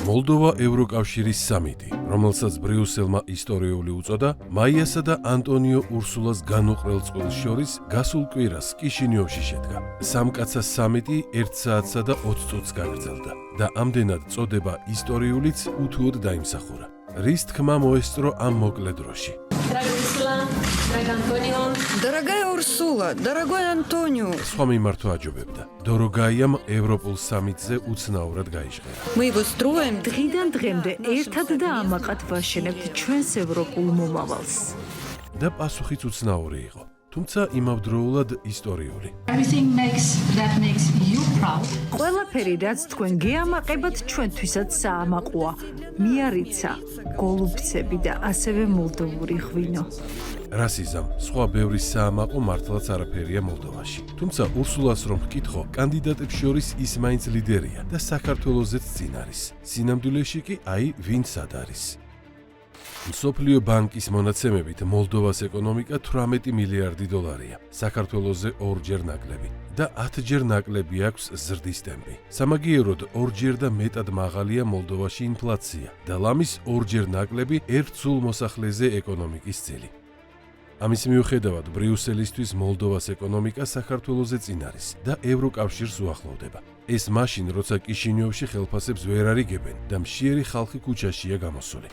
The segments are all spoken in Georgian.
მოლდოვა ევროკავშირის სამიტი, რომელსაც ბრიუსელმა ისტორიული უწოდა, მაიასა და ანტონიო ურსულას განუყრელ წყვილს შორის გასულ კვირას კიშინიოვში შედგა. სამკაცა სამიტი 1 საათსა და 20 წუთს გაგრძელდა და ამდენად წოდება ისტორიულიც უთუოდ დაიმსახურა. რის თქმა მოესწრო ამ მოკლე დროში. Дорогая Урсула, дорогой Антонио. სხვა მიმართვა აჯობებდა. დოროგაიამ ევროპულ სამიტზე უცნაურად გაიჟღერა. Мы его строим. დღიდან დღემდე ერთად და ამაყად ვაშენებთ ჩვენს ევროპულ მომავალს. და პასუხიც უცნაური იყო, თუმცა იმავდროულად ისტორიული. Everything that makes you proud. ყველაფერი, რაც თქვენ გეამაყებათ, ჩვენთვისაც საამაყოა. მიარიცა, გოლუბცები და ასევე მოლდოვური ღვინო. რასიზამ, სხვა ბევრი საამაყო მართლაც არაფერია მოლდოვაში. თუმცა ურსულას რომ ვკითხო, კანდიდატებს შორის ის მაინც ლიდერია და საქართველოსაც წინ არის. სინამდვილეში კი ვინ სად არის. მსოფლიო ბანკის მონაცემებით მოლდოვას ეკონომიკა 18 მილიარდი დოლარია, საქართველოზე 2-ჯერ ნაკლები და 10-ჯერ ნაკლები აქვს ზრდის ტემპი. სამაგიეროდ 2-ჯერ და მეტად მაღალია მოლდოვაში ინფლაცია და ლამის 2-ჯერ ნაკლები ერთ სულ მოსახლეზე ეკონომიკის წილი. ამის მიუხედავად ბრიუსელისთვის მოლდოვას ეკონომიკა საქართველოზე წინ არის და ევროკავშირს უახლოვდება. ეს მაშინ, როცა კიშინიოვში ხელფასებს ვერ არიგებენ და მშიერი ხალხი ქუჩაშია გამოსული.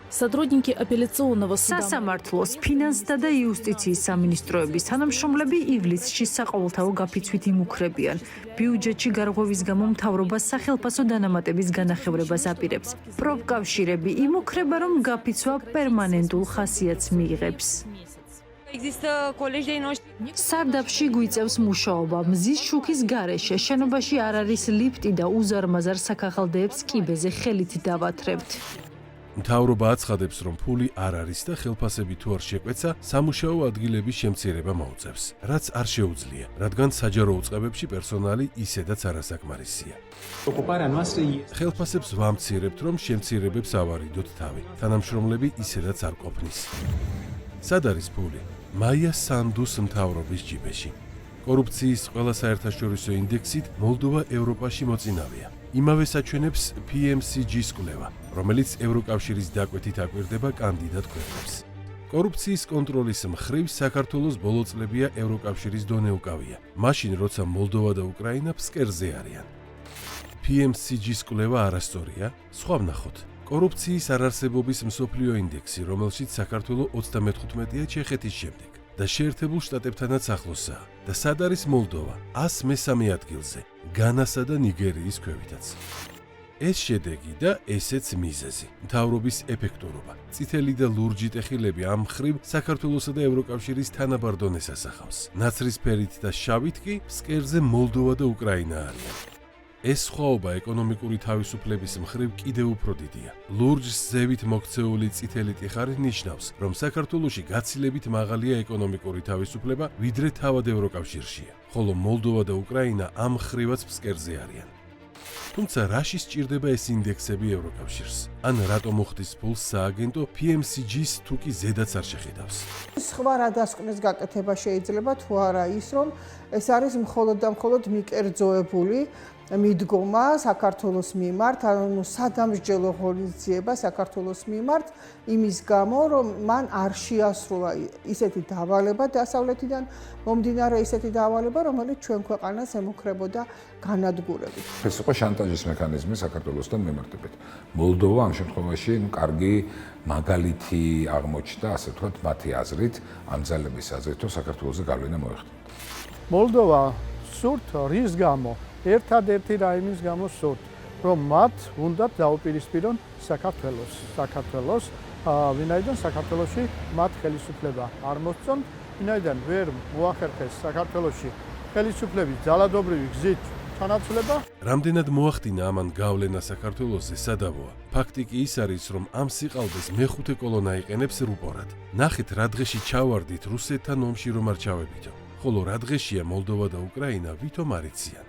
Сотрудники апелляционного суда სასამართლოს, ფინანსთა და იუსტიციის სამინისტროების თანამშრომლები ივლისში საყოველთაო გაფიცვით იმუქრებიან. ბიუჯეტში გარღვევის გამო მთავრობა სახელფასო დანამატების განახევრებას აპირებს. პროფკავშირები იმუქრება, რომ გაფიცვა პერმანენტულ ხასიათს მიიღებს. სარდაფში გვიწევს მუშაობა, მზის შუქის გარეშე, შენობაში არ არის ლიფტი და უზარმაზარ საქაღალდეებს კიბეზე ხელით დავათრევთ. მთავრობა აცხადებს, რომ ფული არ არის და ხელფასები თუ არ შეკვეცა, სამუშაო ადგილების შემცირება მოუწევს, რაც არ შეუძლია, რადგან საჯარო უწყებებში პერსონალი ისედაც არასაკმარისია. ხელფასებს ვამცირებთ, რომ შემცირებებს ავარიდოთ თავი. თანამშრომლები ისედაც არ ყოფნის. სად არის ფული? მაია სანდუს მთავრობის ჯიბეში. კორუფციის ყველა საერთაშორისო ინდექსით მოლდოვა ევროპაში მოწინავეა. იმავე საჩვენებს PMCG-ს კვლევა, რომელიც ევროკავშირის დაკვეთით აკვირდება კანდიდატ ქვეყნებს. კორუფციის კონტროლის მხრივ საქართველოს ბოლო წლებია ევროკავშირის დონე უკავია, მაშინ როცა მოლდოვა და უკრაინა ფსკერზე არიან. PMCG-ს კვლევა არასწორია, სხვა ვნახოთ. კორუფციის არარსებობის მსოფლიო ინდექსი, რომელშიც საქართველო 35-ია ჩეხეთის შემდეგ და შეერთებულ შტატებთანაც ახლოსაა და სად არის მოლდოვა 103 ადგილზე, განასა და ნიგერიის ქვევითაც. ეს შედეგი და ესეც მიზეზი, მთავრობის ეფექტურობა, წითელი და ლურჯი ტეხილები ამ მხრივ საქართველოსა და ევროკავშირის თანაბარ დონეს ასახავს. ნაცრისფერით და შავით კი ფსკერზე მოლდოვა და უკრაინა არიან. ეს სხვაობა ეკონომიკური თავისუფლების მხრივ კიდევ უფრო დიდია. ლურჯს ზევით მოქცეული წითელი ტიხარი ნიშნავს, რომ საქართველოში გაცილებით მაღალია ეკონომიკური თავისუფლება, ვიდრე თავად ევროკავშირშია, ხოლო მოლდოვა და უკრაინა ამ მხრივაც ფსკერზე არიან. თუმცა რაში სჭირდება ეს ინდექსები ევროკავშირს? ან რატომ უხდის ფულს სააგენტო PMCG-ს თუ კი ზედაც არ შეხედავს? სხვა რადასკვნის გაკეთება შეიძლება თუ არა ის, რომ ეს არის მხოლოდ და მხოლოდ მიკერძოებული მიდგომა საქართველოს მიმართ, ანუ სადამსჯელო ღონისძიება საქართველოს მიმართ, იმის გამო, რომ მან არ შეასრულა ისეთი დავალება დასავლეთიდან მომდინარე ისეთი დავალება, რომელიც ჩვენ ქვეყანას ემუქრებოდა განადგურებით. ეს იყო შანტაჟის მექანიზმი საქართველოსთან მიმართებით. მოლდოვა ამ შემთხვევაში კარგი მაგალითი აღმოჩნდა, ასე ვთქვათ, მათი აზრით, ამ ძალების აზრით, რომ საქართველოსზე გავლენა მოეხდინათ. მოლდოვა სურთ რის გამო? ერთადერთი რაიმის გამო სურთ, რომ მათ უნდათ დაუპირისპირონ საქართველოს, ვინაიდან საქართველოში მათ ხელისუფლება არ მოსწონთ, ვინაიდან ვერ მოახერხეს საქართველოში ხელისუფლების ძალადობრივი გზით თანაცვლება. რამდენად მოახდინა ამან გავლენა საქართველოსზე სადავოა. ფაქტი კი ის არის, რომ ამ სიყალბეს მეხუთე კოლონა იყენებს რუპორად. ნახეთ, რა დღეში ჩავარდით რუსეთთან ომში რომ არ ჩავებიდო. ხოლო რა დღეშია მოლდოვა და უკრაინა ვითომ არ იციან.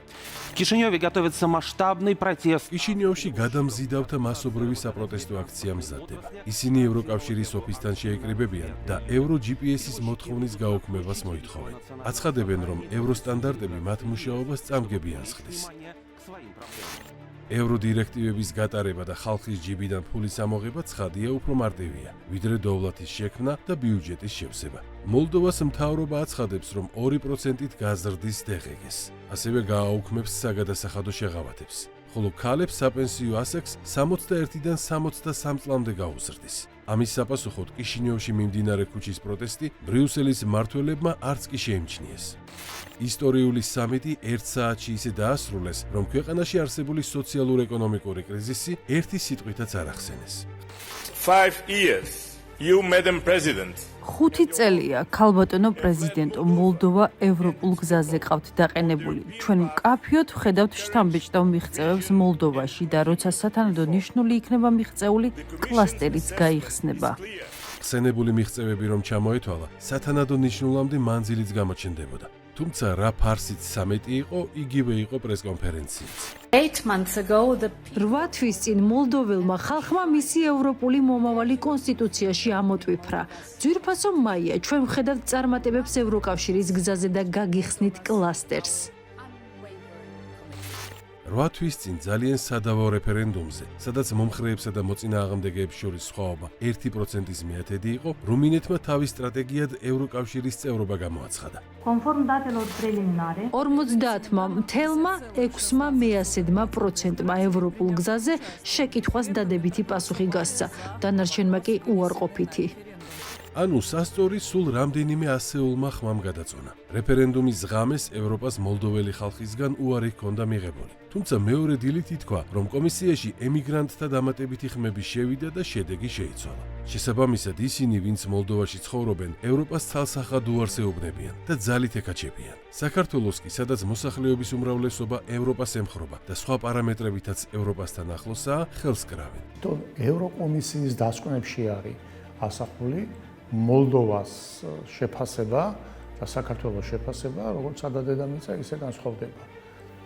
Кишиневе готовится масштабный протест. კიშინიოვში გადამზიდავთა მასობრივი საპროტესტო აქცია მზადდება. ისინი ევროკავშირის ოფისთან შეიკრიბებიან და ევროGPS-ის მოთხოვნის გაუქმებას მოითხოვენ. აცხადებენ, რომ ევროსტანდარტები მათ მუშაობას წამგებიანს ხდის. своим проблемам. ევროდირექტივების გატარება და ხალხის ჯიბიდან ფულის ამოღება ცხადია უფრო მარტივია, ვიდრე დოვლათის შექმნა და ბიუჯეტის შევსება. მოლდოვას მთავრობა აცხადებს, რომ 2%-ით გაზრდის DGG-ს. ასევე გააუქმებს საგადასახადო შეღავათებს. ხოლო ქალებს საპენსიო ასაკს 61-დან 63 წლამდე გაუზრდის. ამის საპასუხოდ კიშინიოვში მიმდინარე ქუჩის პროტესტი ბრიუსელის მმართველებმა არც კი შეიმჩნიეს. ისტორიული სამიტი 1 საათში ისე დაასრულეს, რომ ქვეყანაში არსებული სოციალურ-ეკონომიკური კრიზისი ერთი სიტყვითაც არ ახსენეს. 5 years, you, Madam President. 5 წელია ქალბატონო პრეზიდენტო, მოლდოვა ევროპულ გზაზე ყავთ დაყენებული. ჩვენ მკაფიოდ ვხედავთ შთამბეჭდავ მიღწევებს მოლდოვაში და როცა სათანადო ნიშნული იქნება მიღწეული, კლასტერიც გაიხსნება. ხსენებული მიღწევები რომ ჩამოეთვალა, სათანადო ნიშნულამდე მანძილიც გამოჩნდებოდა. თუმცა რა ფარსით სამეტი იყო, იგივე იყო პრესკონფერენციაც. 8 months ago, the 8 თვის წინ მოლდოველმა ხალხმა მისი ევროპული მომავალი კონსტიტუციაში ამოტვიფრა. ძვირფასო მაია, ჩვენ ვხედავთ წარმატებებს ევროკავშირის გზაზე და გაგიხსნით კლასტერს. 8 თვის წინ ძალიან სადავო რეფერენდუმზე, სადაც მომხრეებსა და მოწინააღმდეგეებს შორის სხვაობა 1%-ის მეათედი იყო, რუმინეთმა თავის სტრატეგიად ევროკავშირის წევრობა გამოაცხადა. 50,6%-მა ევროპულ გზაზე შეკითხვას დადებითი პასუხი გასცა, დანარჩენმა კი უარყოფითი. ანუ სასწორი სულ რამდენიმე ასეულმა ხმამ გადაწონა. რეფერენდუმის ღამეს ევროპას მოლდოველი ხალხისგან უარი ჰქონდა მიღებული. თუმცა მეორე დილით ითქვა, რომ კომისიაში ემიგრანტთა დამატებითი ხმები შევიდა და შედეგი შეიცვალა. შესაბამისად, ისინი, ვინც მოლდოვაში ცხოვრობენ, ევროპას ცალსახად უარს ეუბნებიან და ძალით ეკაჩებიან. საქართველოს კი, სადაც მოსახლეობის უმრავლესობა ევროპას ემხრობა და სხვა პარამეტრებითაც ევროპასთან ახლოსაა, ხელს კრავენ. ევროკომისიის დასკვნებში არის ასახული მოლდოვას შეფასება და საქართველოს შეფასება, როგორც სადადედამიწა, ისე განსხვავდება.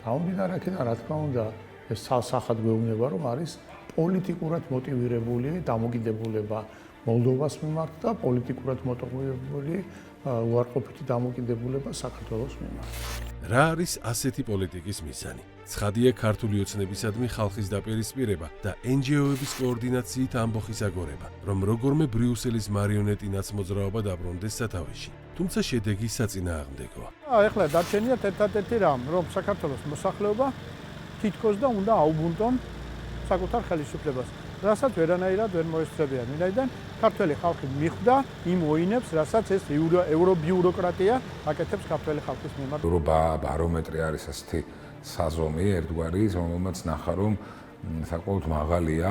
გამომდინარე აქედან, რა თქმა უნდა, ეს ცალსახად გვეუბნება, რომ არის პოლიტიკურად მოტივირებული დამოკიდებულება მოლდოვას მიმართ და პოლიტიკურად მოტივირებული უარყოფითი დამოკიდებულება საქართველოს მიმართ. რა არის ასეთი პოლიტიკის მიზანი? ცხადია ქართული ოცნებისადმი ხალხის დაპირისპირება და NGO-ების კოორდინაციით ამბოხის აგორება, რომ როგორმე ბრიუსელის მარიონეტი ნაცმოძრაობა დაბრუნდეს სათავეში. თუმცა შედეგი საწინააღმდეგოა. ეხლა დარჩენიათ ერთადერთი რამ, რომ საქართველოს მოსახლეობა თითქოს და უნდა აუბრუნდონ საკუთარ ხელისუფლებას, რასაც ვერანაირად ვერ მოესწრებიან. ვინაიდან ქართველი ხალხი მიხვდა იმ ვოინებს, რასაც ეს ევრობიუროკრატია აკეთებს ქართველი ხალხის მიმართ. ევრობარომეტრი არის ასეთი საზომი ერთგვარი, რომელმაც ნახა, რომ საკმაოდ მაღალია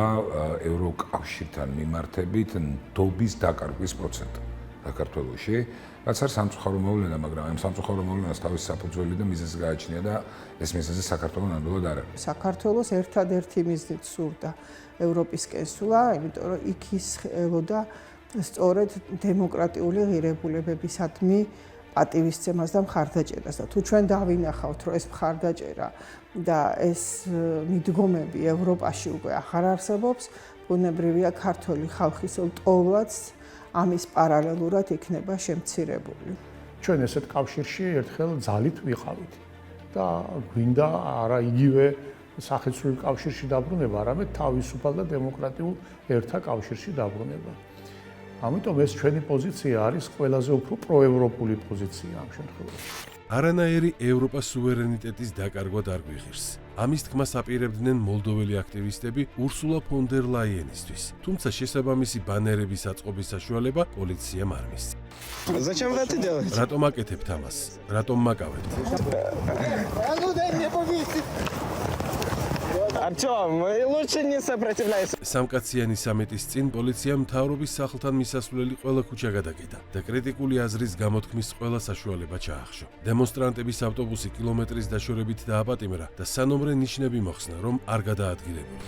ევროკავშირთან მიმართებით ნდობის დაკარგვის პროცენტი საქართველოში. რაც არის სამწუხარო მოვლენა, მაგრამ ამ სამწუხარო მოვლენას თავისი საფუძველი და მიზეზი გააჩნია და ეს მიზეზი საქართველოს ნამდვილად არ არის. საქართველოს ერთადერთი მიზნით სურდა ევროპისკენ სულა, იმიტომ რომ იქ ის ხელოდა სწორედ დემოკრატიული ღირებულებებისადმი პატივისცემას და მხარდაჭერას და თუ ჩვენ დავინახავთ, რომ ეს მხარდაჭერა და ეს მიდგომები ევროპაში უკვე აღარ არსებობს, ბუნებრივია ქართული ხალხის ლტოლვაც ამის პარალელურად იქნება შემცირებული. ჩვენ ესეთ კავშირში ერთხელ ძალით ვიყავით და გვინდა არა იგივე სახეცვლილ კავშირში დაბრუნება, არამედ თავისუფალ და დემოკრატიულ ერთა კავშირში დაბრუნება. ამიტომ ეს ჩვენი პოზიცია არის ყველაზე უფრო პროევროპული პოზიცია ამ შემთხვევაში. არანაირი ევროპას სუვერენიტეტის დაკარგვა არ გვიღირს. ამის თქმას აპირებდნენ მოლდოველი აქტივისტები ურსულა ფონ დერ ლაიენისთვის. თუმცა შესაბამისი ბანერების აწყობის საშუალება პოლიციამ არ მისცა. Зачем вы это делаете? რატომ აკეთებთ ამას? რატომ მაკავებთ? Артём, лучше не сопротивляйся. სამკაციანი სამიტის წინ პოლიციამ მთავრობის სახლთან მისასვლელი ყველა ქუჩა გადაკეტა და კრიტიკული აზრის გამოთქმის ყველა საშუალება ჩაახშო. დემონსტრანტების ავტობუსი კილომეტრის დაშორებით დააპატიმრა და სანომრე ნიშნები მოხსნა, რომ არ გადაადგილებულა.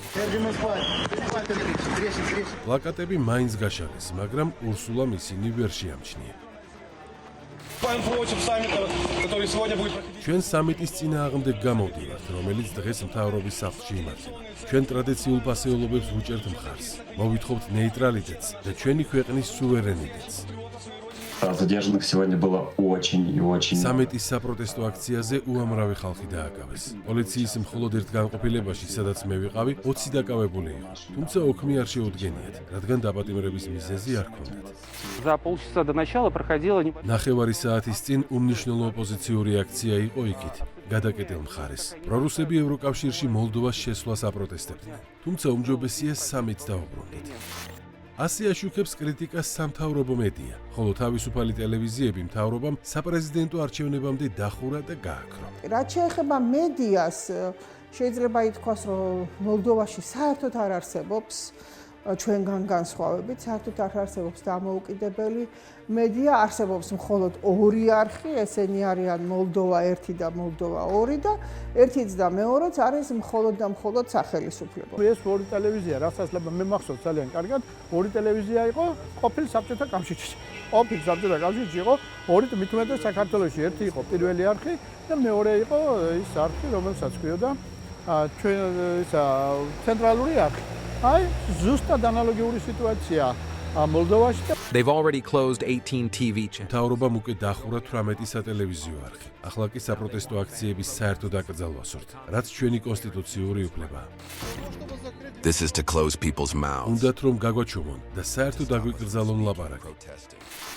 პლაკატები მაინც გაშალეს, მაგრამ ურსულამ ისინი ვერ შეამჩნია. ჩვენ სამიტის წინააღმდეგ გამოვდივართ, რომელიც დღეს მთავრობის სახლში იმართება. ჩვენ ტრადიციულ პასეულობებს ვუჭერთ მხარს. მოვითხოვთ ნეიტრალიტეტს და ჩვენი ქვეყნის სუვერენიტეტს. задержанных сегодня было очень и очень много. სამეტის საპროტესტო აქციაზე უამრავი ხალხი დააკავეს. პოლიციის მხოლოდ ერთ განყოფილებაში, სადაც მე ვიყავი, 20 დაკავებული იყო. თუმცა ოქმი არ შეუდგენიათ, რადგან დაპატიმრების მიზეზი არ ჰქონდათ. За полчаса до начала проходила ნახევარი საათის წინ უმნიშვნელო ოპოზიციური აქცია იყო იქით, გადაკეტილ მხარეს. პრორუსები ევროკავშირში მოლდოვას შესვლას აპროტესტებდნენ. თუმცა უმჯობესია სამით დაუბრუნდეთ. ასე აშუქებს კრიტიკას სამთავრობო მედია, ხოლო თავისუფალი ტელევიზიები მთავრობამ საპრეზიდენტო არჩევნებამდე დახურა და გააქრო. რაც შეეხება მედიას, შეიძლება ითქვას, რომ მოლდოვაში საერთოდ არ არსებობს ჩვენგან განსხვავებით, საერთოდ არ არსებობს დამოუკიდებელი მედია, არსებობს მხოლოდ ორი არხი, ესენი არიან მოლდოვა 1 და მოლდოვა 2 და ერთიც და მეორეც არის მხოლოდ და მხოლოდ სახელისუფლებო. ეს ორი ტელევიზია, რასაც მე მახსოვს ძალიან კარგად, ორი ტელევიზია იყო ყოფილ საბჭოთა კავშირში. ყოფილ საბჭოთა კავშირში იყო ორი მithumetes საქართველოში, ერთი იყო პირველი არხი და მეორე იყო ის არხი, რომელსაც ქვიოდა ჩვენ ცენტრალური არხი. აი, ზუსტად ანალოგიური სიტუაცია მოლდოვაში. They've already closed 18 TV channels. მთავრობამ უკვე დახურა 18 სატელევიზიო არხი. ახლა კი საპროტესტო აქციების საერთო დაკრძალვა სურთ, რაც ჩვენი კონსტიტუციური უფლებაა. This is to close people's mouths. უნდათ რომ გაგვაჩვენონ და საერთოდ დაგვიკრძალონ ლაპარაკი.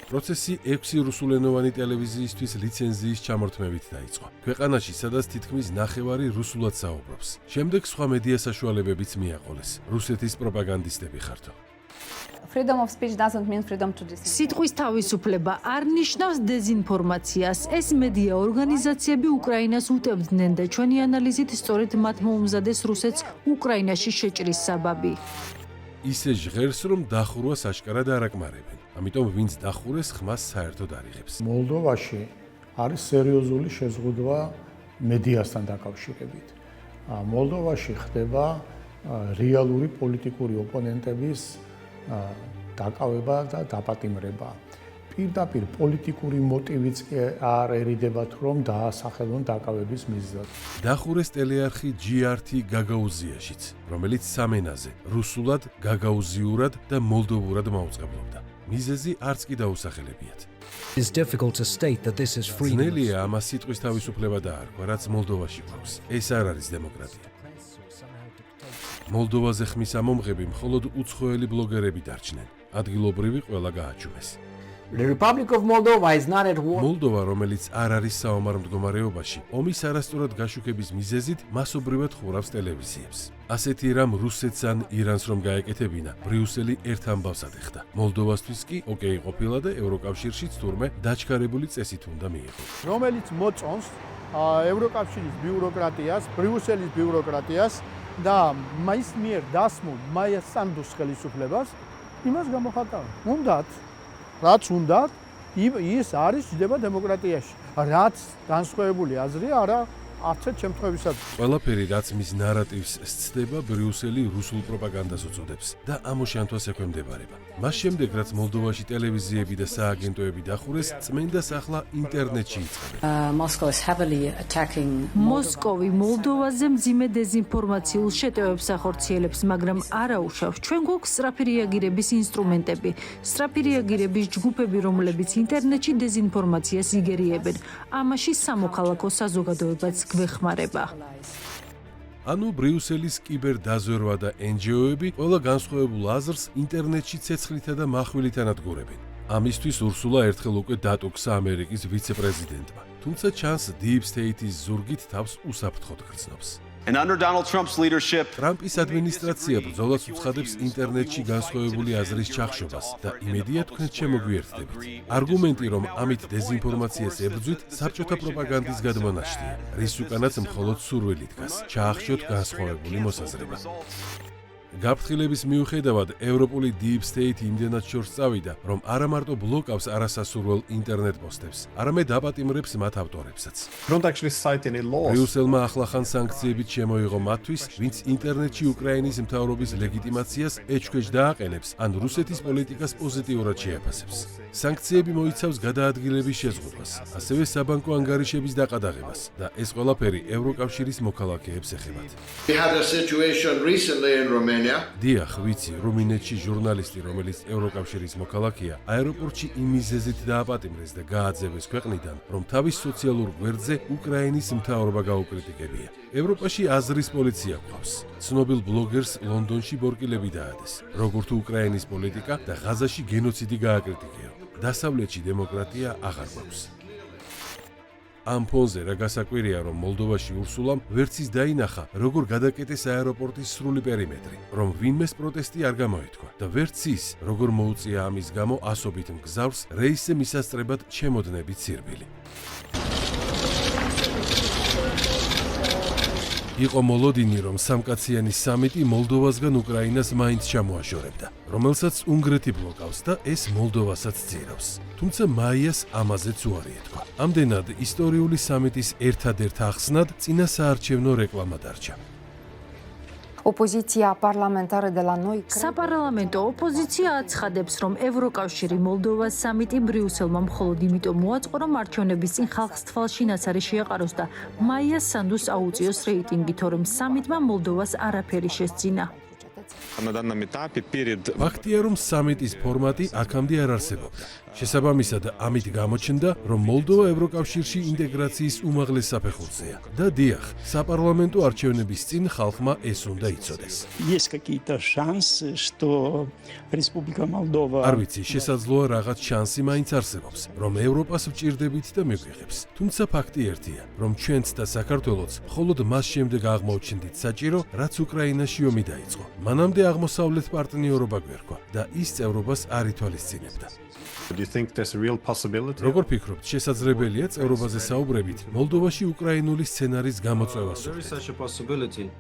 პროცესი 6 რუსულენოვანი ტელევიზიისთვის ლიცენზიის ჩამორთმევით დაიწყო. ქვეყანაში, სადაც თითქმის ნახევარი რუსულად საუბრობს. შემდეგ სხვა მედია საშუალებებიც მიაყოლეს. რუსეთის პროპაგანდისტები ხართო. Freedom of speech doesn't mean freedom to deceive. სიტყვის თავისუფლება არ ნიშნავს დეზინფორმაციას. ეს მედია ორგანიზაციები უკრაინას უტევდნენ და ჩვენი ანალიზით სწორედ მათ მოუმზადეს რუსეთს უკრაინაში შეჭრის საბაბი. ისე ჟღერს, რომ დახურვას აშკარად არ აკმარებენ. ამიტომ ვინც დახურეს, ხმას საერთოდ არ იღებს. მოლდოვაში არის სერიოზული შეზღუდვა მედიასთან დაკავშირებით. მოლდოვაში ხდება რეალური პოლიტიკური ოპონენტების დაკავება და დაპატიმრება. პირდაპირ პოლიტიკური მოტივიც არ ერიდებათ, რომ დაასახელონ დაკავების მიზეზად. დახურეს ტელეარხი GRT გაგაუზიაშიც, რომელიც სამენაზე, რუსულად, გაგაუზიურად და მოლდოვურად მაუწყებლობდა. მიზეზი არც კი დაუსახელებიათ. It's difficult to state that this is freedom. ძნელია ამას სიტყვის თავისუფლება დაარქვა, რაც მოლდოვაში გვაქვს. ეს არ არის დემოკრატია. მოლდოვაზე ხმის ამომღები მხოლოდ უცხოელი ბლოგერები დარჩნენ. ადგილობრივი ყველა გააჩუმეს. The Republic of Moldova is not at war. მოლდოვა, რომელიც არ არის საომარ მდგომარეობაში, ომის არასწორად გაშუქების მიზეზით მასობრივად ხურავს ტელევიზიებს. ასეთი რამ რუსეთს ან ირანს რომ გაეკეთებინა, ბრიუსელი ერთ ამბავსად ეხდა. მოლდოვასთვის კი ოკეი ყოფილა და ევროკავშირშიც თურმე დაჩქარებული წესით უნდა მიიღო. რომელიც მოწონს ევროკავშირის ბიუროკრატიას, ბრიუსელის ბიუროკრატიას და მის მიერ დასმულ მაია სანდუს ხელისუფლებას, იმას გამოხატავენ. უნდათ რაც უნდა, ის არის ჯდება დემოკრატიაში. რაც განსხვავებული აზრია, არა არცერთ შემთხვევისად. ყველაფერი, რაც მის ნარატივს სცდება, ბრიუსელი რუსულ პროპაგანდას უწოდებს და ამოშანთვას ექვემდებარება. მას შემდეგ, რაც მოლდოვაში ტელევიზიები და სააგენტოები დახურეს, წმენდას ახლა ინტერნეტში იწყებენ. Moscow is heavily attacking. მოსკოვი მოლდოვაზე მძიმე დეზინფორმაციულ შეტევებს ახორციელებს, მაგრამ არა უშავს. ჩვენ გვაქვს სწრაფი რეაგირების ინსტრუმენტები, სწრაფი რეაგირების ჯგუფები, რომლებიც ინტერნეტში დეზინფორმაციას იგერიებენ. ამაში სამოქალაქო საზოგადოებაც გვეხმარება. ანუ ბრიუსელის კიბერდაზვერვა და NGO-ები ყველა განსხვავებულ აზრს ინტერნეტში ცეცხლითა და מחვილით ანადგურებენ. ამისთვის ურსულა ერთხელ უკვე დატოქსა ამერიკის ვიცე-პრეზიდენტმა. თუმცა ჩანს Deep State-ის ზურგით თავს უსაფრთხოდ გრძნობს. And under Donald Trump's leadership, ტრამპის ადმინისტრაცია ბრძოლას უცხადებს ინტერნეტში განსხვავებული აზრის ჩახშობას და იმედია თქვენ შემოგვიერთდებით. არგუმენტი, რომ ამით დეზინფორმაციას ებრძვით, საბჭოთა პროპაგანდის გადმონაშთია, რის უკანაც მხოლოდ სურვილი დგას, ჩაახშოთ განსხვავებული მოსაზრება. გაფრთხილების მიუხედავად, ევროპული Deep State იმდენად შორს წავიდა, რომ არა მარტო ბლოკავს არასასურველ ინტერნეტ პოსტებს, არამედ აპატიმრებს მათ ავტორებსაც. ბრიუსელმა ახლახან სანქციებით შემოიღო მათთვის, ვინც ინტერნეტში უკრაინის მთავრობის ლეგიტიმაციას ეჩქვეშ დააყენებს, ან რუსეთის პოლიტიკას პოზიტიურად შეაფასებს. სანქციები მოიცავს გადაადგილების შეზღუდვას, ასევე საბანკო ანგარიშების დაყადაღებას და ეს ყველაფერი ევროკავშირის მოქალაქეებს ეხებათ. We had a situation recently in Romania დიახ, ვიცი, რუმინეთში ჟურნალისტი, რომელიც ევროკავშირის მოქალაქეა, აეროპორტში იმ მიზეზით დააპატიმრეს და გააძევეს ქვეყნიდან, რომ თავის სოციალურ გვერდზე უკრაინის მთავრობა გაუკრიტიკებია. ევროპაში აზრის პოლიცია გვყავს. ცნობილ ბლოგერს ლონდონში ბორკილები დაადეს, როგორ თუ უკრაინის პოლიტიკა და ღაზაში გენოციდი გააკრიტიკეო. დასავლეთში დემოკრატია აღარ გვაქვს. ამ ფონზე რა გასაკვირია, რომ მოლდოვაში ურსულამ ვერცის დაინახა, როგორ გადაკეტეს აეროპორტის სრული პერიმეტრი, რომ ვინმეს პროტესტი არ გამოეთქვა და ვერცის, როგორ მოუწია ამის გამო ასობით მგზავრს რეისზე მისასწრებად ჩემოდნებით სირბილი. იყო მოლოდინი, რომ სამკაციანი სამიტი მოლდოვასგან უკრაინას მაინც ჩამოაშორებდა, რომელსაც უნგრეთი ბლოკავს და ეს მოლდოვასაც ძირავს. თუმცა მაიას ამაზეც უარი ეთქვა. ამდენად ისტორიული სამიტის ერთადერთ ახსნად წინა საარჩევნო რეკლამა დარჩა. საპარლამენტო ოპოზიცია აცხადებს, რომ ევროკავშირი მოლდოვას სამიტი ბრიუსელმა მხოლოდ იმიტომ მოაწყო, რომ არჩევნების წინ ხალხს თვალში ნაცარი შეაყაროს და მაიას სანდუს აუწიოს რეიტინგი, თორემ სამიტმა მოლდოვას არაფერი შესძინა. ფაქტია, რომ სამიტის ფორმატი აქამდე არ არსებობდა. შესაბამისად, ამით გამოჩნდა, რომ მოლდოვა ევროკავშირში ინტეგრაციის უმაღლეს საფეხურზეა. და დიახ, საპარლამენტო არჩევნების წინ ხალხმა ეს უნდა იცოდეს. არ ვიცი, შესაძლოა რაღაც შანსი მაინც არსებობს, რომ ევროპას ვჭირდებით და მიგვიღებს. თუმცა ფაქტი ერთია, რომ ჩვენც და საქართველოც მხოლოდ მას შემდეგ აღმოჩნდით საჭირო, რაც უკრაინაში ომი დაიწყო. მანამდე აღმოსავლეთ პარტნიორობა გვერქვა და ის წევრობას არ ითვალისწინებდა. როგორ ფიქრობთ, შესაძლებელია წევრობაზე საუბრებით მოლდოვაში უკრაინული სცენარის გამოწვევა სურთით?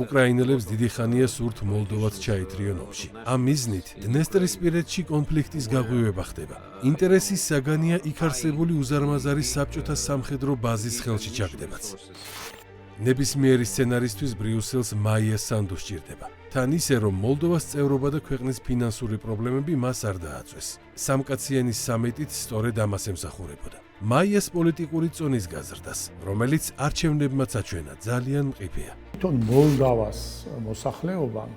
უკრაინელებს დიდი ხანია სურთ მოლდოვაც ჩაითრიონ ომში. ამ მიზნით დნესტრისპირეთში კონფლიქტის გაღვივება ხდება. ინტერესის საგანია იქ არსებული უზარმაზარი საბჭოთა სამხედრო ბაზის ხელში ჩაგდებაც. ნებისმიერი სცენარისთვის ბრიუსელს მაიას სანდუ სჭირდება. თან ისე, რომ მოლდოვას წევრობა და ქვეყნის ფინანსური პრობლემები მას არ დააწვეს. სამკაციანი სამიტით სწორედ ამას ემსახურებოდა. მაიას პოლიტიკური წონის გაზრდას, რომელიც არჩევნებმაც აჩვენა, ძალიან მყიფეა. თვითონ მოლდოვას მოსახლეობამ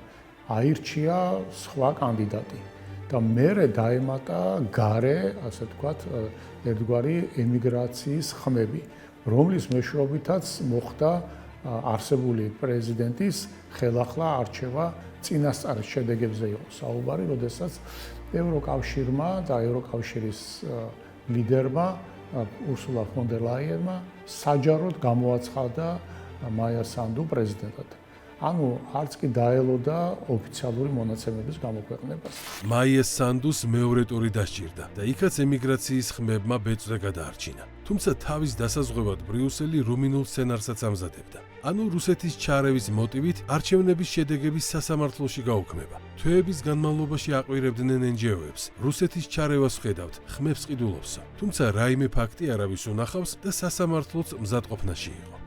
აირჩია სხვა კანდიდატი და მერე დაემატა გარე, ასე ვთქვათ, ერთგვარი ემიგრაციის ხმები, რომლის მეშვეობითაც მოხდა არსებული პრეზიდენტის ხელახლა არჩევა წინასწარ შედეგებზე იყო საუბარი, როდესაც ევროკავშირმა და ევროკავშირის ლიდერმა ურსულა ფონ დერ ლაიენმა საჯაროდ გამოაცხადა მაია სანდუ პრეზიდენტად. ანუ არც კი დაელოდა ოფიციალური მონაცემების გამოქვეყნებას. მაია სანდუს მეორე ტური დასჭირდა და იქაც ემიგრაციის ხმებმა ბეწვი გადაარჩინა. თუმცა თავის დასაზღვევად ბრიუსელი რუმინულ სცენარსაც ამზადებდა. ანუ რუსეთის ჩარევის მოტივით არჩევნების შედეგების სასამართლოში გაუქმება. თვეების განმავლობაში აყვირებდნენ NGO-ებს. რუსეთის ჩარევას ხედავთ, ხმებს ყიდულობსო. თუმცა რაიმე ფაქტი არავის უნახავს და სასამართლოც მზადყოფნაში იყო.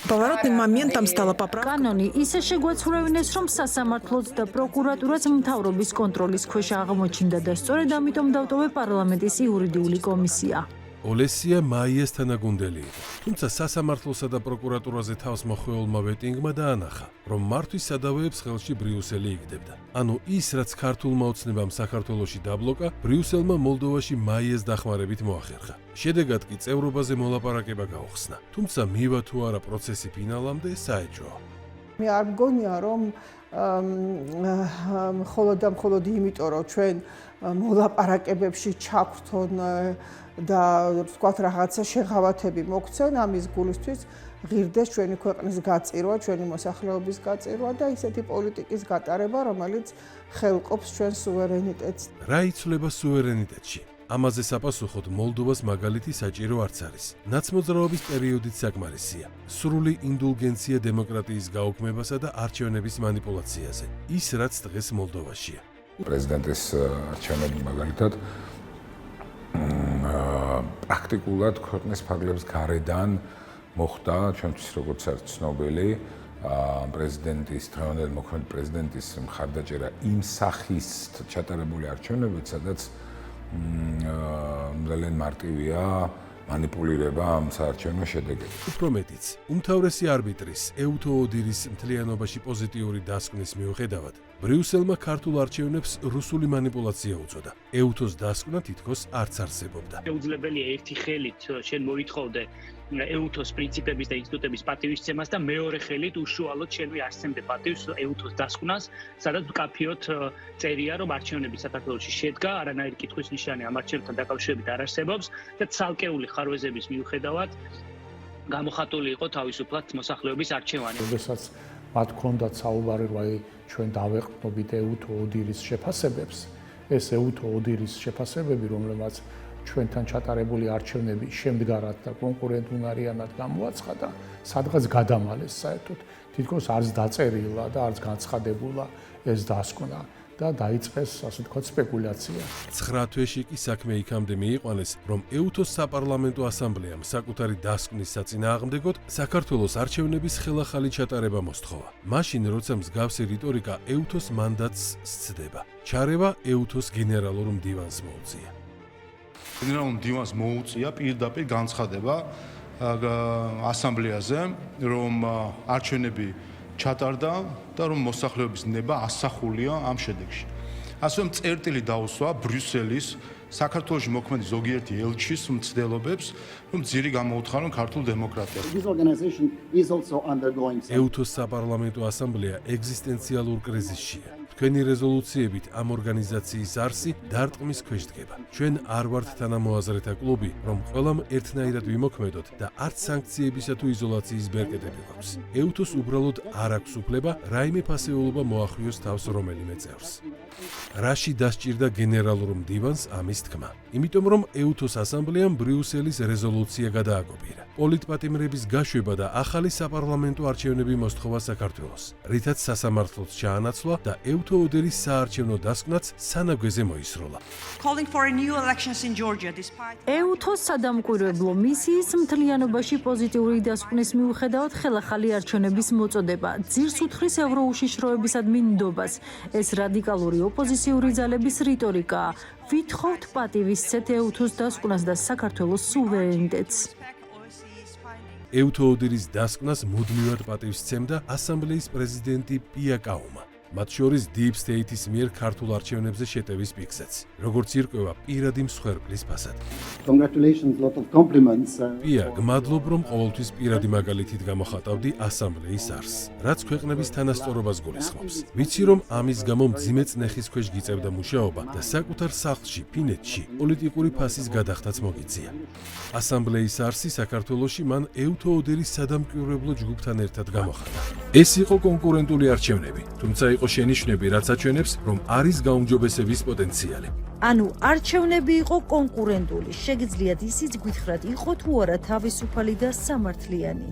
Поворотным моментом стала поправка. კანონი ისე შეგვაცვლევინეს, რომ სასამართლოც და პროკურატურაც მთავრობის კონტროლის ქვეშ აღმოჩნდა და სწორედ ამიტომ დავტოვე პარლამენტის იურიდიული კომისია. ოლესია მაიას თანაგუნდელი იყო. თუმცა სასამართლოსა და პროკურატურაზე თავს მოხვეულმა ვეტინგმა დაანახა, რომ მართვის სადავეებს ხელში ბრიუსელი იგდებდა. ანუ ის, რაც ქართულმა ოცნებამ საქართველოში დაბლოკა, ბრიუსელმა მოლდოვაში მაიას დახმარებით მოახერხა. შედეგად კი წევრობაზე მოლაპარაკება გაუხსნა. თუმცა მივა თუ არა პროცესი ფინალამდე საეჭვოა. მე არ მგონია, რომ მხოლოდ იმიტომ, რომ ჩვენ მოლაპარაკებებში ჩაგვთონ და ვთქვათ რაღაცა შეღავათები მოგცენ, ამის გულისთვის ღირდეს ჩვენი ქვეყნის გაწირვა, ჩვენი მოსახლეობის გაწირვა და ისეთი პოლიტიკის გატარება, რომელიც ხელყოფს ჩვენ სუვერენიტეტს. რა იცვლება სუვერენიტეტში? ამაზე საპასუხოდ მოლდოვას მაგალითი საჭირო არც არის. ნაცმოძრაობის პერიოდით საკმარისია. სრული ინდულგენცია დემოკრატიის გაუქმებასა და არჩევნების манипуляციაზე. ის რაც დღეს მოლდოვაშია. პრეზიდენტის არჩევნები მაგალითად პრაქტიკულად ქვეყნის ფარგლებს გარედან მოხდა, ჩვენთვის როგორც არის ცნობილი, პრეზიდენტის დღევანდელი მოქმედი პრეზიდენტის მხარდაჭერა იმ სახის ჩატარებული არჩევნებით, სადაც ძალიან მარტივია მანიპულირება ამ საარჩევნო შედეგებით. უფრო მეტიც, უმთავრესი არბიტრის ეუთო ოდირის მთლიანობაში პოზიტიური დასკვნის მიუხედავად, ბრიუსელმა ქართულ არჩევნებს რუსული მანიპულაცია უწოდა. ეუთოს დასკვნა თითქოს არც არსებობდა. შეუძლებელია ერთი ხელით შენ მოითხოვდე ეუთოს პრინციპების და ინსტიტუტების პატივისცემას და მეორე ხელით უშუალოდ შენ მიასცემდე პატივს ეუთოს დასკვნას, სადაც მკაფიოდ წერია, რომ არჩევნები საქართველოში შედგა, არანაირი კითხვის ნიშანი ამ არჩევნებთან დაკავშირებით არ არსებობს და ცალკეული ხარვეზების მიუხედავად გამოხატული იყო თავისუფლად მოსახლეობის არჩევანი. როდესაც მათ ჰქონდათ საუბარი, რომ აი ჩვენ დავეყრდნობით ეუთო ოდირის შეფასებებს, ეს ეუთო ოდირის შეფასებები, რომლებმაც ჩვენთან ჩატარებული არჩევნები შემდგარად და კონკურენტუნარიანად გამოაცხადა, სადღაც გადამალეს საერთოდ. თითქოს არც დაწერილა და არც განცხადებულა ეს დასკვნა და დაიწყეს, ასე ვთქვათ, სპეკულაცია. 9 თვეში კი საქმე იქამდე მიიყვანეს, რომ ეუთოს საპარლამენტო ასამბლეამ საკუთარი დასკვნის საწინააღმდეგოდ საქართველოს არჩევნების ხელახალი ჩატარება მოსთხოვა. მაშინ, როცა მსგავსი რიტორიკა ეუთოს მანდატს სცდება, ჩარევა ეუთოს გენერალურ მდივანს მოუწია. გენერალურ მდივანს მოუწია პირდაპირ განცხადება ასამბლეაზე, რომ არჩევნები ჩატარდა და რომ მოსახლეობის ნება ასახულია ამ შედეგში. ასევე წერტილი დაუსვა ბრიუსელის საქართველოში მოქმედი ზოგიერთი ელჩის მცდელობებს, რომ ძირი გამოუთხარონ ქართულ დემოკრატიას. ეუთოს საპარლამენტო ასამბლეა ეგზისტენციალურ კრიზისშია. თქვენი რეზოლუციებით ამ ორგანიზაციის არსი დარტყმის ქვეშ დგება. ჩვენ არ ვართ თანამოაზრეთა კლუბი, რომ ყველამ ერთნაირად ვიმოქმედოთ და არც სანქციებისა თუ იზოლაციის ბერკეტები გვაქვს. ეუთოს უბრალოდ არ აქვს უფლება რაიმე ფასეულობა მოახვიოს თავს რომელიმე წევრს. რაში დასჭირდა გენერალურ მდივანს ამის თქმა? იმიტომ რომ ეუთოს ასამბლეამ ბრიუსელის რეზოლუცია გადააკოპირა. პოლიტპატიმრების გაშვება და ახალი საპარლამენტო არჩევნები მოსთხოვა საქართველოს, რითაც სასამართლოც ჩაანაცვლა და ეუთო ოდერის საარჩევნო დასკვნაც სანაგვეზე მოისროლა. ეუთოს სადამკვირვებლო მისიის მთლიანობაში პოზიტიური დასკვნის მიუხედავად ხელახალი არჩევნების მოწოდება ძირს უთხრის ევროუშიშროებისადმი ნდობას. ეს რადიკალური ოპოზიციური ძალების რიტორიკაა. ვითხოვთ პატივისცეთ ეუთოს დასკვნას და საქართველოს სუვერენიტეტს. ეუთო ოდერის დასკვნას მუდმივად პატივისცემდა ასამბლეის პრეზიდენტი პია კაუმა. მათ შორის Deep State-ის მიერ ქართულ არჩევნებზე შეტევის პიქსეც, როგორც ირკვევა პირადი მსხვერპლის ფასად. პია, გმადლობ, რომ ყოველთვის პირადი მაგალითით გამოხატავდი ასამბლეის არსს, რაც ქვეყნების თანასწორობას გულისხმობს. ვიცი, რომ ამის გამო მძიმე წნეხის ქვეშ გიწევდა მუშაობა და საკუთარ სახლში, ფინეთში, პოლიტიკური ფასის გადახდაც მოგიწია. ასამბლეის არსი საქართველოში მან ეუთო ოდერის სადამკვირვებლო ჯგუფთან ერთად გამოხატა. ეს იყო კონკურენტული არჩევნები, თუმცა იყო შენიშვნები, რაც აჩვენებს, რომ არის გაუმჯობესების პოტენციალი. ანუ არჩევნები იყო კონკურენტული, შეგიძლიათ ისიც გითხრათ, იყო თუ არა თავისუფალი და სამართლიანი.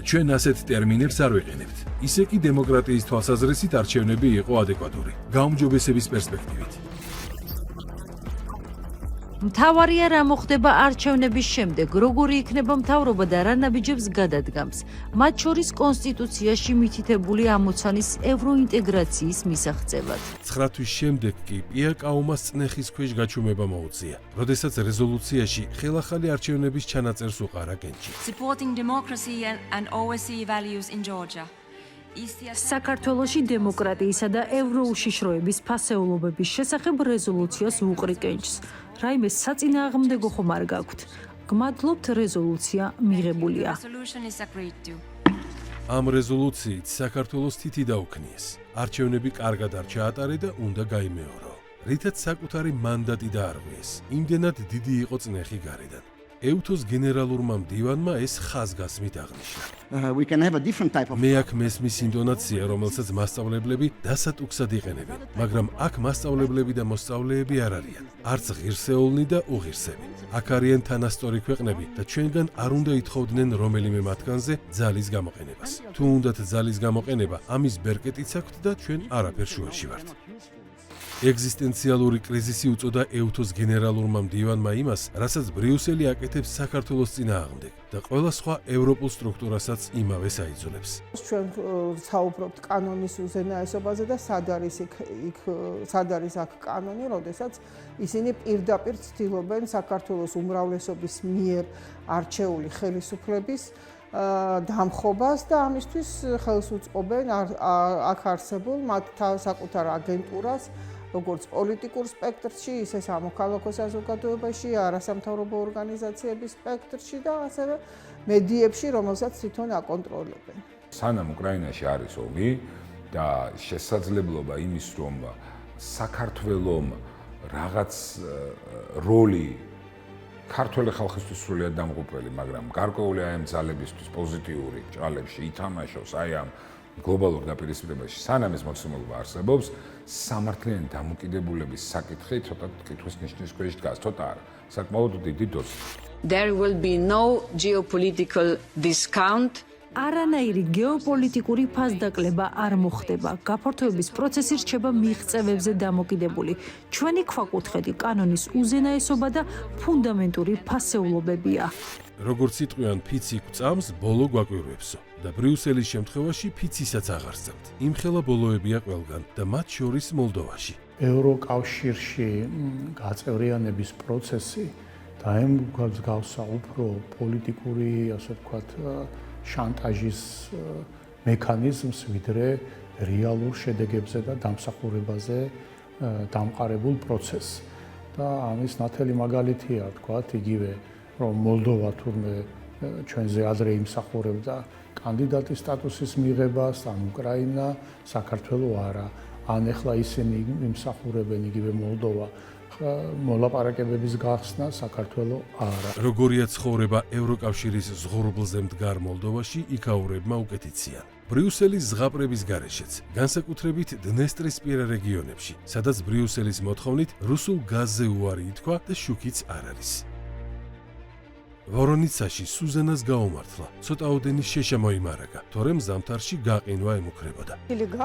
ჩვენ ასეთ ტერმინებს არ ვიყენებთ. ისე კი დემოკრატიის თვალსაზრისით არჩევნები იყო ადეკვატური, გაუმჯობესების პერსპექტივით. მთავარია რა მოხდება არჩევნების შემდეგ, როგორი იქნება მთავრობა და რა ნაბიჯებს გადადგამს. მათ შორის კონსტიტუციაში მითითებული ამოცანის ევროინტეგრაციის მისაღწევად. 9 თვის შემდეგ კი პია კაუმას წნეხის ქვეშ გაჩუმება მოუწია, როდესაც რეზოლუციაში ხელახალი არჩევნების ჩანაწერს უყარა კენჭი. საქართველოში დემოკრატიისა და ევროუშიშროების ფასეულობების შესახებ რეზოლუციას უყრი კენჭს. რაიმე საწინააღმდეგო ხომ არ გაქვთ. გმადლობთ, რეზოლუცია მიღებულია. ამ რეზოლუციით საქართველოს თითი დაუქნიეს. არჩევნები კარგად არ ჩაატარე და უნდა გაიმეორო, რითაც საკუთარი მანდატი დაარღვიეს. იმდენად დიდი იყო წნეხი გარედან. ეუთოს გენერალურმა მდივანმა ეს ხაზგასმით აღნიშნა. მე აქ მესმის ინტონაცია, რომელსაც მასწავლებლები დასატუქსად იყენებენ, მაგრამ აქ მასწავლებლები და მოსწავლეები არ არიან. არც ღირსეულნი და უღირსები. აქ არიან თანასწორი ქვეყნები და ჩვენგან არ უნდა ითხოვდნენ რომელიმე მათგანზე ძალის გამოყენებას. თუ უნდათ ძალის გამოყენება, ამის ბერკეტიც აქვთ და ჩვენ არაფერ შუაში ვართ. ეგზისტენციალური კრიზისი უწოდა ეუთოს გენერალურმა მდივანმა იმას, რასაც ბრიუსელი აკეთებს საქართველოს წინააღმდეგ და ყველა სხვა ევროპულ სტრუქტურასაც იმავე საიძულებს. ჩვენ საუბრობთ კანონის უზენაესობაზე და სად არის აქ კანონი, როდესაც ისინი პირდაპირ ცდილობენ საქართველოს უმრავლესობის მიერ არჩეული ხელისუფლების დამხობას და ამისთვის ხელს უწყობენ აქ არსებულ მათ საკუთარ აგენტურას, როგორც პოლიტიკურ სპექტრში, ისე სამოქალაქო საზოგადოებაში, არასამთავრობო ორგანიზაციების სპექტრში და ასევე მედიებში, რომელსაც თვითონ აკონტროლებენ. სანამ უკრაინაში არის ომი და შესაძლებლობა იმის, რომ საქართველოს რაღაც როლი ქართველი ხალხისთვის სრულიად დამღუპველი, მაგრამ გარკვეული აი ამ ძალებისთვის პოზიტიური ჭრალებში ითამაშოს აი ამ გლობალურ დაპირისპირებაში, სანამ ეს მოცემულობა არსებობს, სამართლიანი დამოკიდებულების საკითხი ცოტა კითხვის ნიშნის ქვეშ დგას, ცოტა არა, საკმაოდ დიდი დოზით. There will be no geopolitical discount. არანაირი გეოპოლიტიკური ფასდაკლება არ მოხდება. გაფართოების პროცესი რჩება მიღწევებზე დამოკიდებული. ჩვენი ქვაკუთხედი კანონის უზენაესობა და ფუნდამენტური ფასეულობებია. როგორც იტყვიან, ფიცი გვწამს, ბოლო გვაკვირვებსო და ბრიუსელის შემთხვევაში ფიცისაც აღარ სწამთ. იმხელა ბოლოებია ყველგან და მათ შორის მოლდოვაში. ევროკავშირში გაწევრიანების პროცესი დაემსგავსა უფრო პოლიტიკური, ასე ვთქვათ, შანტაჟის მექანიზმს, ვიდრე რეალურ შედეგებზე და დამსახურებაზე დამყარებულ პროცესს. და ამის ნათელი მაგალითია, ვთქვათ, იგივე რომ მოლდოვა თურმე ჩვენზე ადრე იმსახურებდა კანდიდატის სტატუსის მიღებას, ან უკრაინა, საქართველო არა. ან ეხლა ისინი იმსახურებენ იგივე მოლდოვა მოლაპარაკებების გახსნა, საქართველო არა. როგორია ცხოვრება ევროკავშირის ზღურბლზე მდგარ მოლდოვაში, იქაურებმა უკეთიციან. ბრიუსელის ზღაპრების გარეშეც, განსაკუთრებით დნესტრისპირა რეგიონებში, სადაც ბრიუსელის მოთხოვნით რუსულ გაზზე უარი ითქვა და შუქიც არ არის. ვორონიცაში სუზანას გაუმართლა, ცოტაოდენი შეშა მოიმარაგა, თორემ ზამთარში გაყინვა ემუქრებოდა.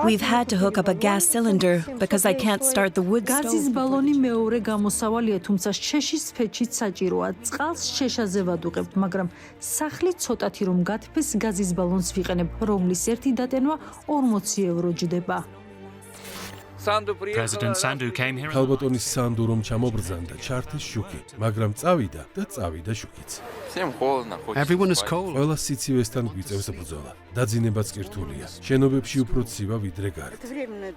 We've had to hook up a gas cylinder because I can't start the wood stove. გაზის ბალონი მეორე გამოსავალია, თუმცა შეშის ფეჩით საჭიროა. წყალს შეშაზე ვადუღებთ, მაგრამ სახლი ცოტათი რომ გათფეს, გაზის ბალონს ვიყენებ, რომლის ერთი დატენვა 40 ევრო ჯდება. President Sandu came here. ქალბატონის სანდუ რომ ჩამობრძანდა, ჩართეს შუქი, მაგრამ წავიდა და წავიდა შუქიც. Everyone is cold. ყველა სიცივესთან გვიწევს ბრძოლა. დაძინებაც კი რთულია. შენობებში უფრო ცივა ვიდრე გარეთ.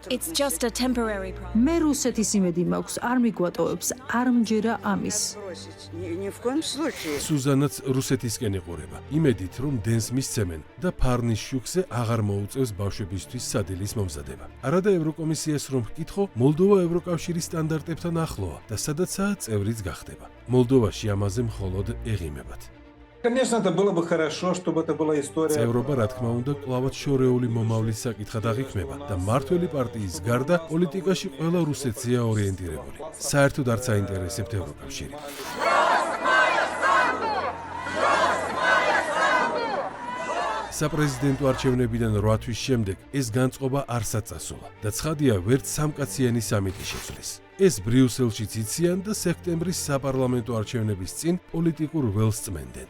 It's just a temporary problem. მე რუსეთის იმედი მაქვს, არ მიგვატოვებს, არ მჯერა ამის. სუზანაც რუსეთისკენ ეყურება, იმედით რომ დენს მისცემენ და ფარნის შუქზე აღარ მოუწევს ბავშვებისთვის სადილის მომზადება. არადა ევროკომისიას რომ ვკითხო, მოლდოვა ევროკავშირის სტანდარტებთან ახლოა და სადაცაა წევრიც გახდება. მოლდოვაში ამაზე მხოლოდ ეღიმებათ. Конечно, это было бы хорошо, чтобы это была история. წევრობა, რა თქმა უნდა, კლავად შორეული მომავლის საკითხად აღიქმება და მმართველი პარტიის გარდა პოლიტიკაში ყველა რუსეთზეა ორიენტირებული. საერთოდ არც აინტერესებთ ევროკავშირი. საპრეზიდენტო არჩევნებიდან 8 თვის შემდეგ ეს განწყობა არ საწასულა და ცხადია, ვერც სამკაციანი სამიტი შეცვლის. ეს ბრიუსელშიც იციან და სექტემბრის საპარლამენტო არჩევნების წინ პოლიტიკურ ველს წმენდნენ.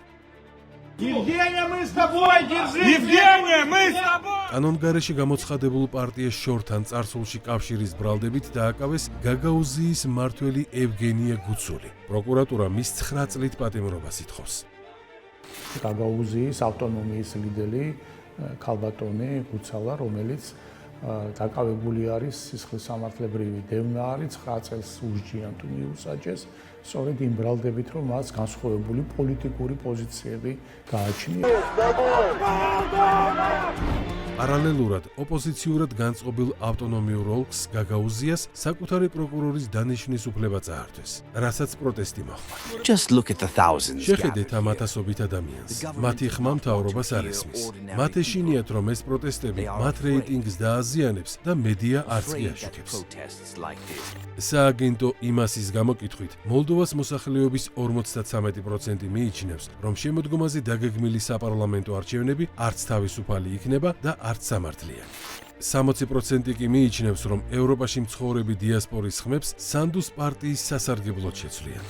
Евгения, мы с тобой, держи! Евгения, мы с тобой! კანონგარეში გამოცხადებულ პარტიას შორთან წარსულში კავშირის ბრალდებით დააკავეს გაგაუზიის მმართველი ევგენია გუცული. პროკურატურა მის 9 წლით პატიმრობას ითხოვს. გაგაუზიის ავტონომიის ლიდერი ქალბატონი გუცალა, რომელიც დაკავებული არის სისხლისამართლებრივი დევნა, 9 წელს უსჯიან თუ მიუსაჯეს, სწორედ იმ ბრალდებით, რომ მას განსხვავებული პოლიტიკური პოზიციები გააჩნია. პარალელურად ოპოზიციურად განწყობილ ავტონომიურ ოლქს გაგაუზიას საკუთარი პროკურორის დანიშვნის უფლება წაართვეს, რასაც პროტესტი მოჰყვა. Just look at the thousands. შეხედეთ ამ ათასობით ადამიანს. მათი ხმა მთავრობას არ ესმის. მათ ეშინიათ, რომ ეს პროტესტები მათ რეიტინგს დააზიანებს და მედია არც კი აშუქებს. სააგენტო იმასის გამოკითხვით, მოლდოვას მოსახლეობის 53% მიიჩნევს, რომ შემოდგომაზე დაგეგმილი საპარლამენტო არჩევნები არც თავისუფალი იქნება და არც სამართლიანი. 60% კი მიიჩნევს, რომ ევროპაში მცხოვრები დიასპორის ხმებს სანდუს პარტიის სასარგებლოდ შეცვლიან.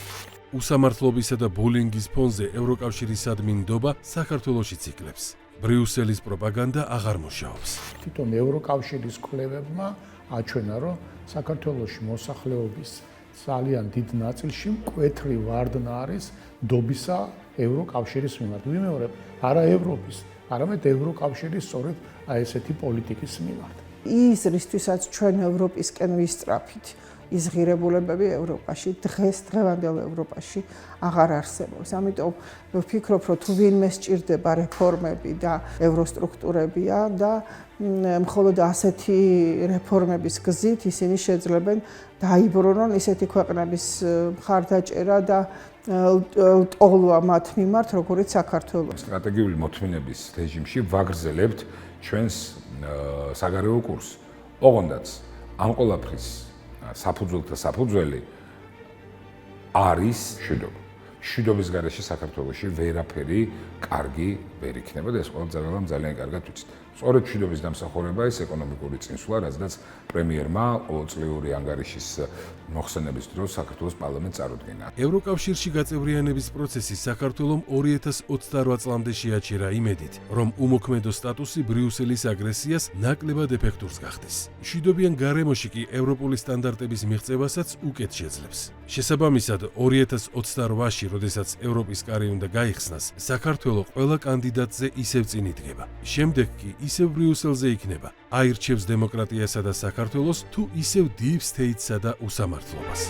უსამართლობისა და ბულინგის ფონზე ევროკავშირის ადმინდობა საქართველოშიც იკლებს. ბრიუსელის პროპაგანდა აღარ მუშაობს. თვითონ ევროკავშირის კვლევებმა აჩვენა, რომ საქართველოში მოსახლეობის ძალიან დიდ ნაწილში მკვეთრი ვარდნა არის დობისა ევროკავშირის მიმართ. ვიმეორებ, არა ევროპის, არამედ ევროკავშირის სწორედ ესეთი პოლიტიკის მიმართ. ის რისთვისაც ჩვენ ევროპისკენ ვისწრაფით ის ღირებულებები ევროპაში დღევანდელ ევროპაში აღარ არსებობს. ამიტომ ვფიქრობ, რომ თუ ვინმე სჭირდება რეფორმები და ევროსტრუქტურებია და მხოლოდ ასეთი რეფორმების გზით ისინი შეძლებენ დაიბრუნონ ისეთი ქვეყნების მხარდაჭერა და ტოლვა მათ მიმართ, როგორიც საქართველოს. სტრატეგიული მოთმინების რეჟიმში ვაგრძელებთ ჩვენს საგარეო კურსს. ოღონდაც ამ ყველაფრის საფუძველთა საფუძველი არის მშვიდობა. მშვიდობის გარეშე საქართველოში ვერაფერი კარგი ვერ იქნება და ეს ყველა ძალიან კარგად ვიცით. სწორედ მშვიდობის დამსახურება ის ეკონომიკური წინსვლა, რადგან პრემიერმა ყოველწლიური ანგარიშის მოხსენების დროს საქართველოს პარლამენტს წარუდგინა. ევროკავშირში გაწევრიანების პროცესი საქართველომ 2028 წლამდე შეაჩერა იმედით, რომ უმოქმედო სტატუსი ბრიუსელის აგრესიას ნაკლებად ეფექტურს გახდეს. მშვიდობიან გარემოში კი ევროპული სტანდარტების მიღწევასაც უკეთ შეძლებს. შესაბამისად, 2028-ში, როდესაც ევროპის კარი უნდა გაიხსნას, საქართველო ყველა კანდიდატზე ისევ წინ იდგება. შემდეგ კი ისევ ბრიუსელზე იქნება, აირჩევს დემოკრატიასა და საქართველოს თუ ისევ deep state-სა და უსამართლობას.